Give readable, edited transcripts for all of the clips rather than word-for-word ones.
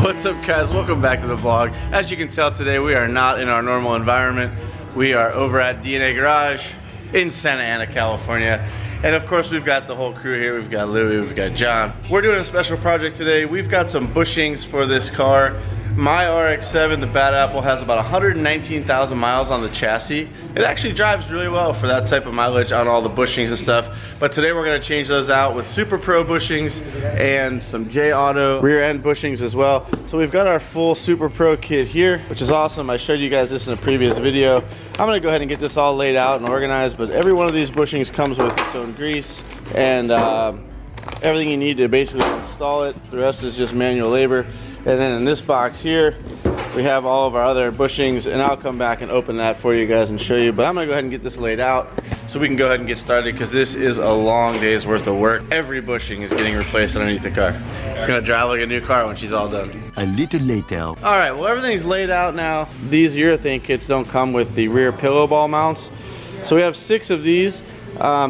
What's up, guys? Welcome back to the vlog. As you can tell, today we are not in our normal environment. We are over at DNA Garage in Santa Ana, California. And of course, we've got the whole crew here. We've got Louie, we've got John. We're doing a special project today. We've got some bushings for this car. My RX-7, the BADAPPLE, has about 119,000 miles on the chassis. It actually drives really well for that type of mileage on all the bushings and stuff. But today we're gonna change those out with Superpro bushings and some J-Auto rear end bushings as well. So we've got our full Superpro kit here, which is awesome. I showed you guys this in a previous video. I'm gonna go ahead and get this all laid out and organized, but every one of these bushings comes with its own grease and everything you need to basically install it. The rest is just manual labor. And then in this box here, we have all of our other bushings, and I'll come back and open that for you guys and show you. But I'm gonna go ahead and get this laid out so we can go ahead and get started, because this is a long day's worth of work. Every bushing is getting replaced underneath the car. It's gonna drive like a new car when she's all done. A little later. All right, well, everything's laid out now. These urethane kits don't come with the rear pillow ball mounts. So we have 6 of these.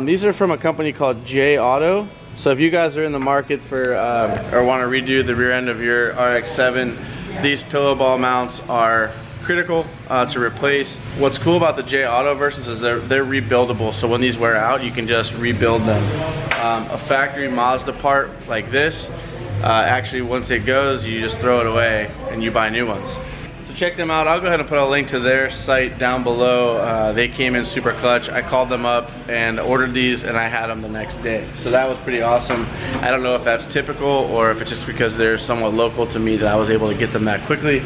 These are from a company called J-Auto. So if you guys are in the market for or want to redo the rear end of your RX-7, these pillow ball mounts are critical to replace. What's cool about the J-Auto versions is they're rebuildable. So when these wear out, you can just rebuild them. A factory Mazda part like this, actually once it goes, you just throw it away and you buy new ones. So check them out. I'll go ahead and put a link to their site down below. They came in super clutch. I called them up and ordered these, and I had them the next day. So that was pretty awesome. I don't know if that's typical or if it's just because they're somewhat local to me that I was able to get them that quickly.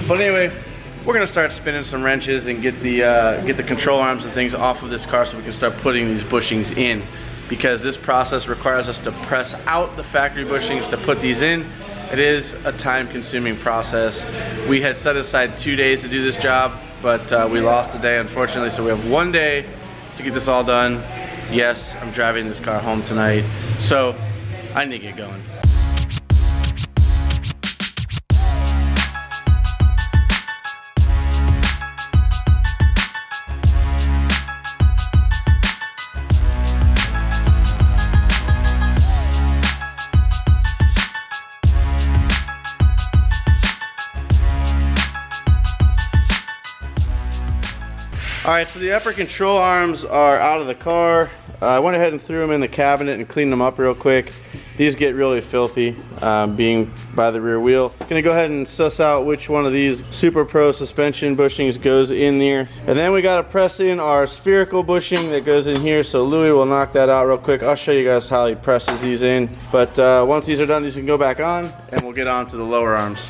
But anyway, we're gonna start spinning some wrenches and get the control arms and things off of this car so we can start putting these bushings in, because this process requires us to press out the factory bushings to put these in. It is a time-consuming process. We had set aside 2 days to do this job, but we lost a day, unfortunately, so we have 1 day to get this all done. Yes, I'm driving this car home tonight, so I need to get going. All right, so the upper control arms are out of the car. I went ahead and threw them in the cabinet and cleaned them up real quick. These get really filthy being by the rear wheel. Gonna go ahead and suss out which one of these Superpro suspension bushings goes in there. And then we gotta press in our spherical bushing that goes in here. So Louie will knock that out real quick. I'll show you guys how he presses these in. But once these are done, these can go back on and we'll get on to the lower arms.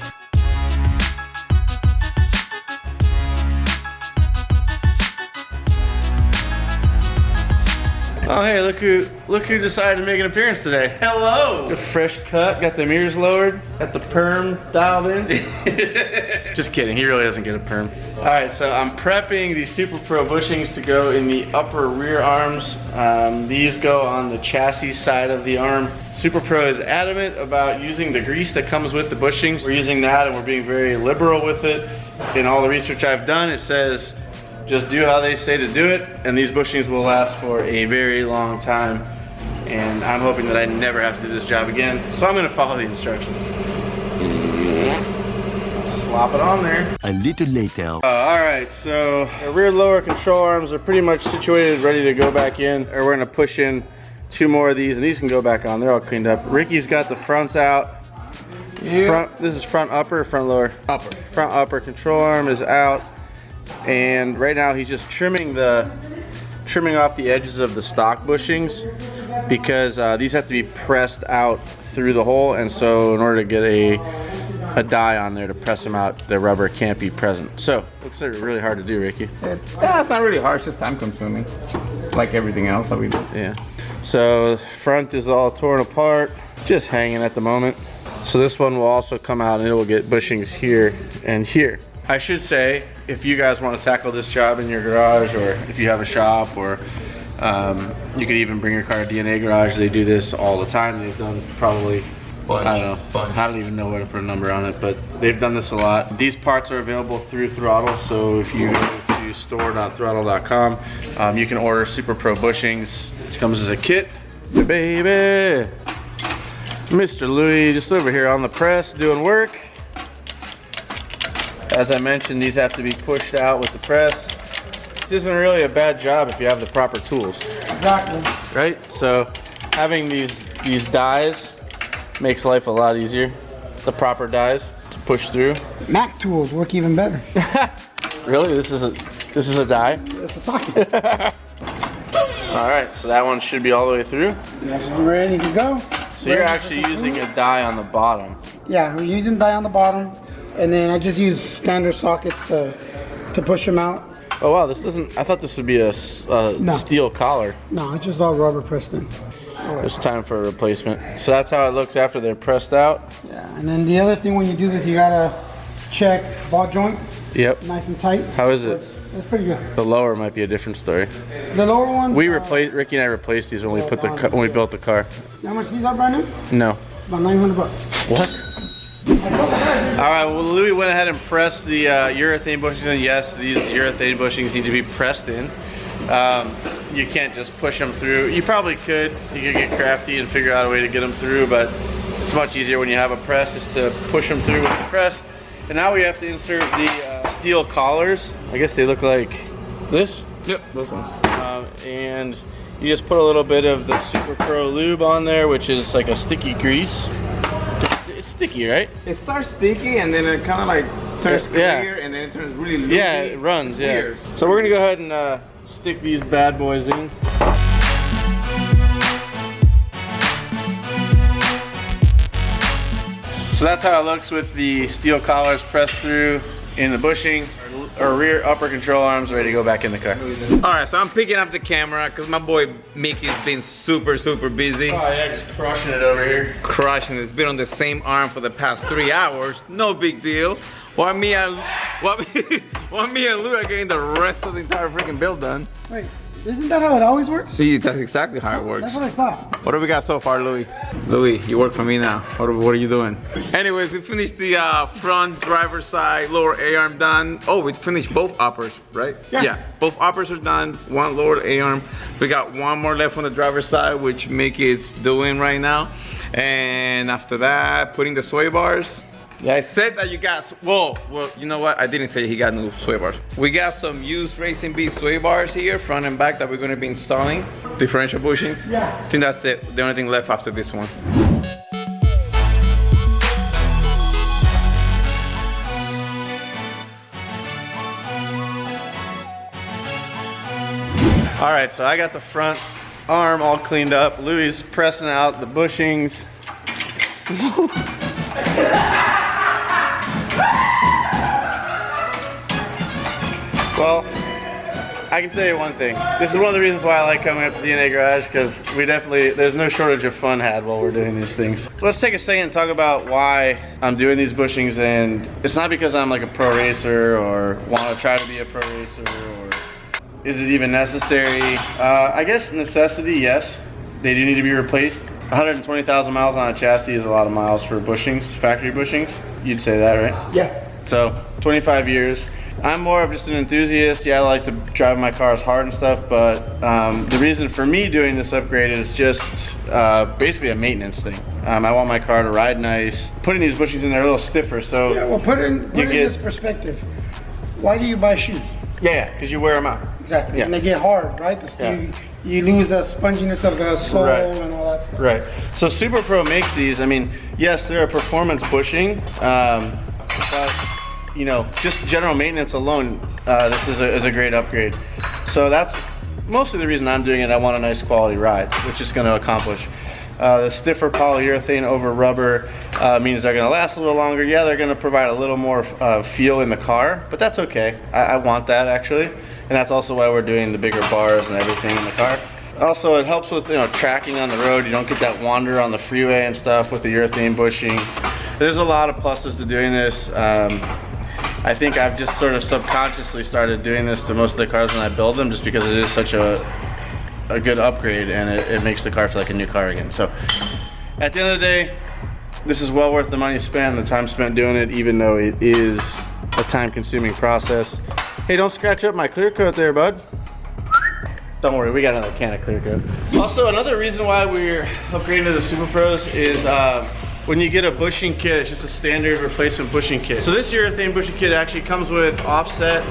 Oh hey, look who decided to make an appearance today. Hello! A fresh cut, got the mirrors lowered, got the perm dialed in. Just kidding, he really doesn't get a perm. Alright, so I'm prepping the Superpro bushings to go in the upper rear arms. These go on the chassis side of the arm. Superpro is adamant about using the grease that comes with the bushings. We're using that and we're being very liberal with it. In all the research I've done, it says just do how they say to do it, and these bushings will last for a very long time. And I'm hoping that I never have to do this job again. So I'm gonna follow the instructions. Slop it on there. A little later. All right, so the rear lower control arms are pretty much situated, ready to go back in. Or we're gonna push in 2 more of these, and these can go back on. They're all cleaned up. Ricky's got the fronts out. Yeah. This is front upper, front lower? Upper. Front upper control arm is out. And right now he's just trimming off the edges of the stock bushings, because these have to be pressed out through the hole, and so in order to get a die on there to press them out, the rubber can't be present. So it's really hard to do, Ricky. It's not really hard, it's just time consuming, like everything else that we do. Yeah. So front is all torn apart, just hanging at the moment. So this one will also come out and it will get bushings here and here. I should say, if you guys want to tackle this job in your garage, or if you have a shop, or you could even bring your car to DNA Garage. They do this all the time. They've done probably, I don't know, I don't even know where to put a number on it, but they've done this a lot. These parts are available through Throtl, so if you go to store.throtl.com, you can order Superpro bushings. It comes as a kit. Baby! Mr. Louis just over here on the press doing work. As I mentioned, these have to be pushed out with the press. This isn't really a bad job if you have the proper tools. Exactly. Right? So having these dies makes life a lot easier. The proper dies to push through. Mac tools work even better. Really? This is a die? It's a socket. Alright, so that one should be all the way through. That's ready to go. So you're actually using a die on the bottom. Yeah, we're using die on the bottom, and then I just use standard sockets to push them out. Oh wow, this doesn't, I thought this would be a steel collar. No, it's just all rubber pressed in. It's time for a replacement. So that's how it looks after they're pressed out. Yeah, and then the other thing when you do this, you gotta check ball joint. Yep. Nice and tight. How is it? It's pretty good. The lower might be a different story. The lower one. Ricky and I replaced these when we put when we built the car. How much these are brand new? No. About $900. What? Alright, well Louis went ahead and pressed the urethane bushings in. Yes, these urethane bushings need to be pressed in. You can't just push them through. You probably could. You could get crafty and figure out a way to get them through, but it's much easier when you have a press just to push them through with the press. And now we have to insert the steel collars. I guess they look like this. Yep, those ones. And you just put a little bit of the Superpro lube on there, which is like a sticky grease. It's sticky, right? It starts sticky and then it kind of like turns clear and then it turns really loopy. Yeah, it runs, yeah. Weird. So we're gonna go ahead and stick these bad boys in. So that's how it looks with the steel collars pressed through in the bushing. Our rear upper control arms ready to go back in the car. All right, so I'm picking up the camera because my boy Mickey's been super busy. Oh yeah, just crushing it over here. Crushing it. It's been on the same arm for the past 3 hours. No big deal. While me and Lou are getting the rest of the entire freaking build done. Wait, isn't that how it always works? See, that's exactly how it works. That's what I thought. What do we got so far, Louis? Louis, you work for me now. What are you doing? Anyways, we finished the front driver's side lower A-arm done. Oh, we finished both uppers, right? Yeah, both uppers are done. One lower A-arm. We got one more left on the driver's side, which Mickey's doing right now. And after that, putting the sway bars. Yeah, I said that you got, well, you know what? I didn't say he got new sway bars. We got some used Racing Beast sway bars here, front and back, that we're gonna be installing. Differential bushings. Yeah. I think that's it. The only thing left after this one. All right, so I got the front arm all cleaned up. Louis pressing out the bushings. Well, I can tell you one thing. This is one of the reasons why I like coming up to DNA Garage, because there's no shortage of fun had while we're doing these things. Let's take a second and talk about why I'm doing these bushings, and it's not because I'm like a pro racer or want to try to be a pro racer, or is it even necessary? I guess necessity, yes. They do need to be replaced. 120,000 miles on a chassis is a lot of miles for bushings, factory bushings. You'd say that, right? Yeah. So 25 years. I'm more of just an enthusiast. Yeah, I like to drive my cars hard and stuff, but the reason for me doing this upgrade is just basically a maintenance thing. I want my car to ride nice. Putting these bushings in there a little stiffer, so Yeah, well, put it in this perspective. Why do you buy shoes? Yeah, because you wear them out. Exactly, Yeah. and they get hard, right? You lose the sponginess of the sole and all that stuff. Right. So Superpro makes these. I mean, yes, they're a performance bushing, but you know, just general maintenance alone, this is a great upgrade. So that's mostly the reason I'm doing it. I want a nice quality ride, which is going to accomplish. The stiffer polyurethane over rubber means they're going to last a little longer. Yeah, they're going to provide a little more feel in the car, but that's okay. I want that actually, and that's also why we're doing the bigger bars and everything in the car. Also, it helps with, you know, tracking on the road. You don't get that wander on the freeway and stuff with the urethane bushing. There's a lot of pluses to doing this. I think I've just sort of subconsciously started doing this to most of the cars when I build them, just because it is such a good upgrade, and it makes the car feel like a new car again. So at the end of the day, this is well worth the money spent and the time spent doing it, even though it is a time-consuming process. Hey, don't scratch up my clear coat there, bud. Don't worry, we got another can of clear coat. Also, another reason why we're upgrading to the Superpros is when you get a bushing kit, it's just a standard replacement bushing kit. So this urethane bushing kit actually comes with offset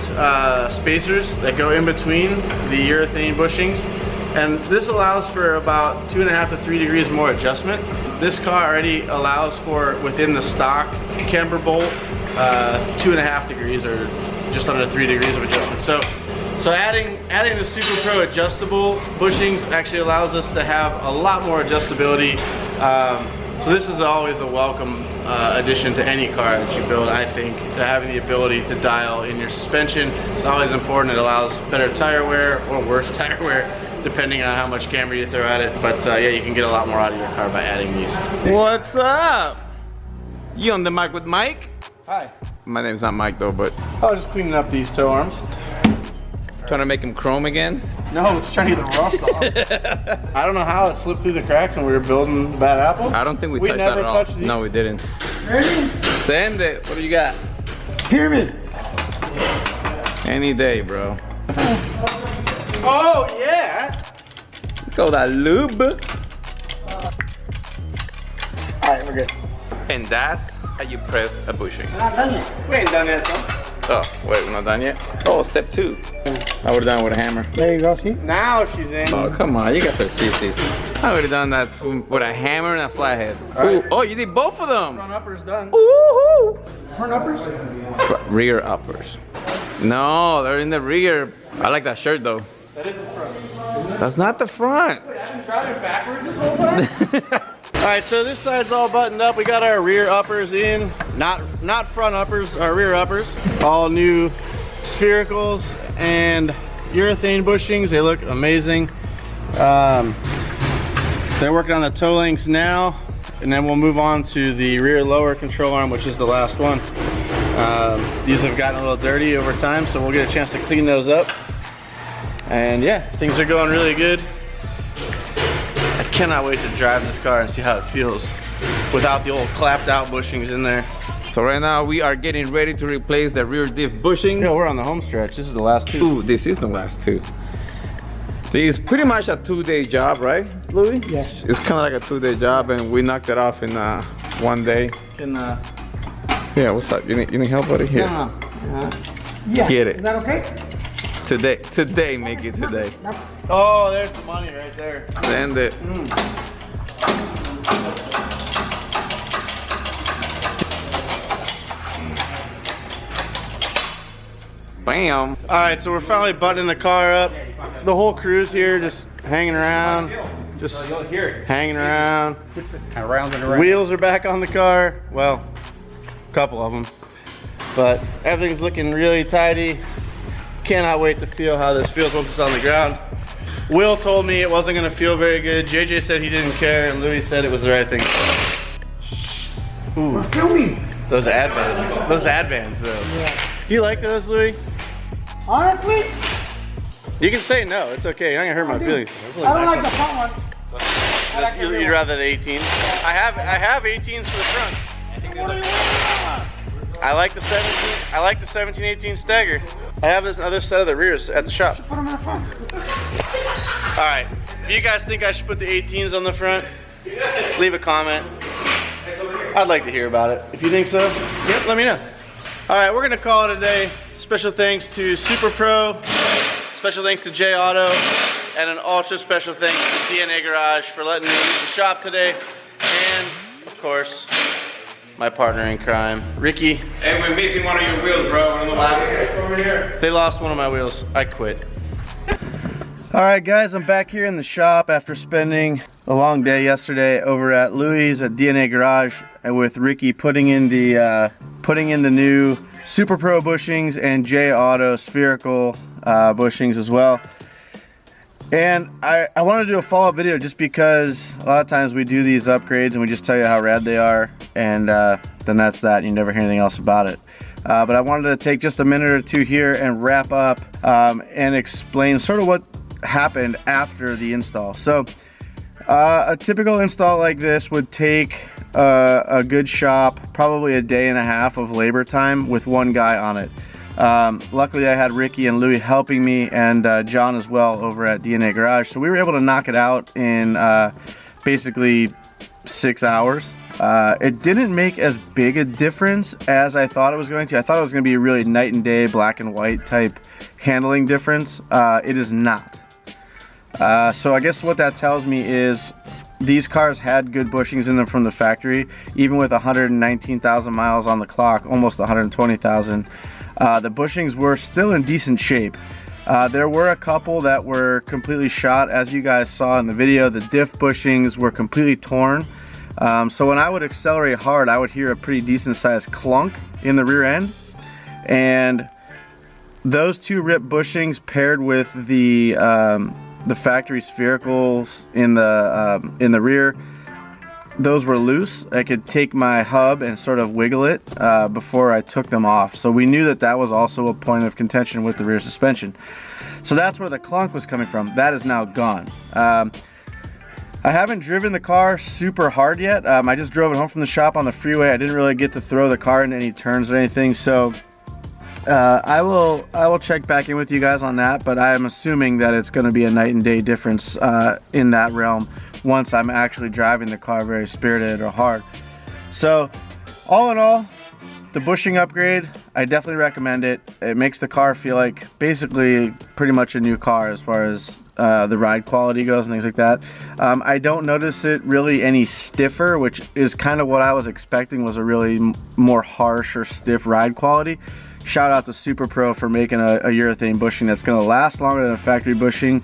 spacers that go in between the urethane bushings. And this allows for about 2.5 to 3 degrees more adjustment. This car already allows for, within the stock camber bolt, 2.5 degrees or just under 3 degrees of adjustment. So adding the Superpro adjustable bushings actually allows us to have a lot more adjustability. So this is always a welcome addition to any car that you build, I think. Having the ability to dial in your suspension is always important. It allows better tire wear or worse tire wear, depending on how much camber you throw at it. But yeah, you can get a lot more out of your car by adding these. What's up? You on the mic with Mike? Hi. My name's not Mike though, but I was just cleaning up these toe arms. trying to make him chrome again? No, it's trying to get the rust off. I don't know how it slipped through the cracks when we were building the BADAPPLE. I don't think we touched that at all. These. No, we didn't. Ready? Send it. What do you got? Pyramid. Any day, bro. Oh, yeah. Call that lube. All right, we're good. And that's how you press a bushing. We're not done yet. We ain't done that, son. Oh, wait, we're not done yet? Oh, step 2. I would've done it with a hammer. There you go, see? Now she's in. Oh, come on, you guys are CCs. I would've done that with a hammer and a flathead. Ooh, oh, you did both of them. Front upper's done. Woohoo! Front uppers? Rear uppers. No, they're in the rear. I like that shirt though. That is the front. That's not the front. Wait, I've been driving backwards this whole time? All right, so this side's all buttoned up. We got our rear uppers in. Not front uppers, our rear uppers. All new sphericals and urethane bushings. They look amazing. They're working on the toe links now, and then we'll move on to the rear lower control arm, which is the last one. These have gotten a little dirty over time, so we'll get a chance to clean those up. And yeah, things are going really good. I cannot wait to drive this car and see how it feels without the old clapped out bushings in there. So right now we are getting ready to replace the rear diff bushing. Yeah, we're on the home stretch. This is the last 2. Ooh, this is the last 2. This is pretty much a 2-day job, right, Louis? Yes. It's kind of like a 2-day job, and we knocked it off in 1 day. Can Yeah, what's up? You need help, buddy? Here. Yeah. Get it. Is that okay? Today, make it today. Oh, there's the money right there. Send it. Bam. All right, so we're finally buttoning the car up. The whole crew's here, just hanging around. Just hanging around. Around and around. Wheels are back on the car. Well, a couple of them. But everything's looking really tidy. Cannot wait to feel how this feels once it's on the ground. Will told me it wasn't gonna feel very good. JJ said he didn't care, and Louis said it was the right thing. Ooh, We're filming. those ad bands. Those ad bands, though. Yeah. Do you like those, Louis? Honestly, You can say no. It's okay. You're not gonna hurt my feelings. I don't like the front ones. I like the rear You'd ones. rather the 18. I have 18s for the front. I like the 17. I like the 17, 18 stagger. I have this other set of the rears at the shop. Put them in the front. All right. If you guys think I should put the 18s on the front, leave a comment. I'd like to hear about it. If you think so, yep, let me know. All right, we're gonna call it a day. Special thanks to Superpro. Special thanks to J Auto, and an ultra special thanks to DNA Garage for letting me use the shop today, and of course, my partner in crime, Ricky. Hey, we're missing one of your wheels, bro. Over here. They lost one of my wheels. I quit. All right, guys, I'm back here in the shop after spending a long day yesterday over at Louis at DNA Garage, and with Ricky putting in the new Superpro bushings and J Auto spherical bushings as well. And I want to do a follow-up video just because a lot of times we do these upgrades and we just tell you how rad they are, and then that's that. You never hear anything else about it. But I wanted to take just a minute or two here and wrap up and explain sort of what happened after the install. So a typical install like this would take a good shop, probably a day and a half of labor time with one guy on it. Luckily I had Ricky and Louie helping me, and John as well over at DNA Garage, so we were able to knock it out in basically 6 hours. It didn't make as big a difference as I thought it was going to. I thought it was going to be a really night and day, black and white type handling difference. It is not. So I guess what that tells me is these cars had good bushings in them from the factory, even with 119,000 miles on the clock, almost 120,000. The bushings were still in decent shape. There were a couple that were completely shot, as you guys saw in the video. The diff bushings were completely torn. So when I would accelerate hard, I would hear a pretty decent sized clunk in the rear end. And those two ripped bushings paired with the factory sphericals in the rear, those were loose. I could take my hub and sort of wiggle it before I took them off. So we knew that that was also a point of contention with the rear suspension. So that's where the clunk was coming from. That is now gone. I haven't driven the car super hard yet. I just drove it home from the shop on the freeway. I didn't really get to throw the car into any turns or anything. So I will check back in with you guys on that, but I am assuming that it's going to be a night and day difference in that realm once I'm actually driving the car very spirited or hard. So all in all, the bushing upgrade, I definitely recommend it. It makes the car feel like basically pretty much a new car as far as the ride quality goes and things like that. I don't notice it really any stiffer, which is kind of what I was expecting, was a really more harsh or stiff ride quality. Shout out to Superpro for making a urethane bushing that's going to last longer than a factory bushing,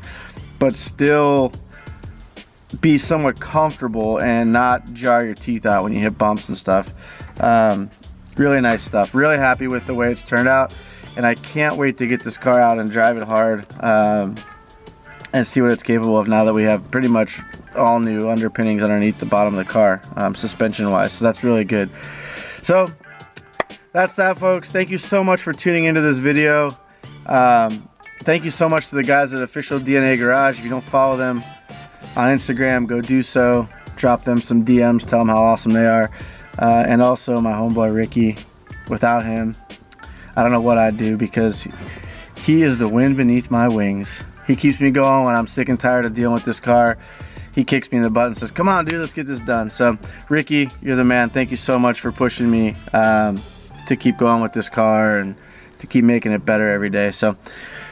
but still be somewhat comfortable and not jar your teeth out when you hit bumps and stuff. Really nice stuff. Really happy with the way it's turned out, and I can't wait to get this car out and drive it hard and see what it's capable of now that we have pretty much all new underpinnings underneath the bottom of the car, suspension wise. So that's really good. So that's that, folks. Thank you so much for tuning into this video. Thank you so much to the guys at Official DNA Garage. If you don't follow them on Instagram, go do so. Drop them some DMs, tell them how awesome they are. And also my homeboy Ricky. Without him, I don't know what I'd do, because he is the wind beneath my wings. He keeps me going when I'm sick and tired of dealing with this car. He kicks me in the butt and says, come on dude, let's get this done. So Ricky, you're the man. Thank you so much for pushing me to keep going with this car and to keep making it better every day. So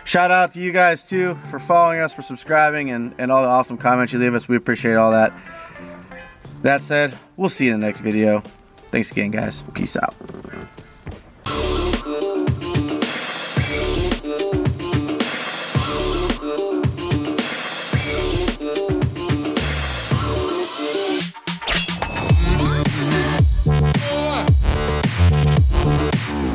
shout out to you guys too for following us, for subscribing, and all the awesome comments you leave us. We appreciate all that. That said, we'll see you in the next video. Thanks again, guys. Peace out.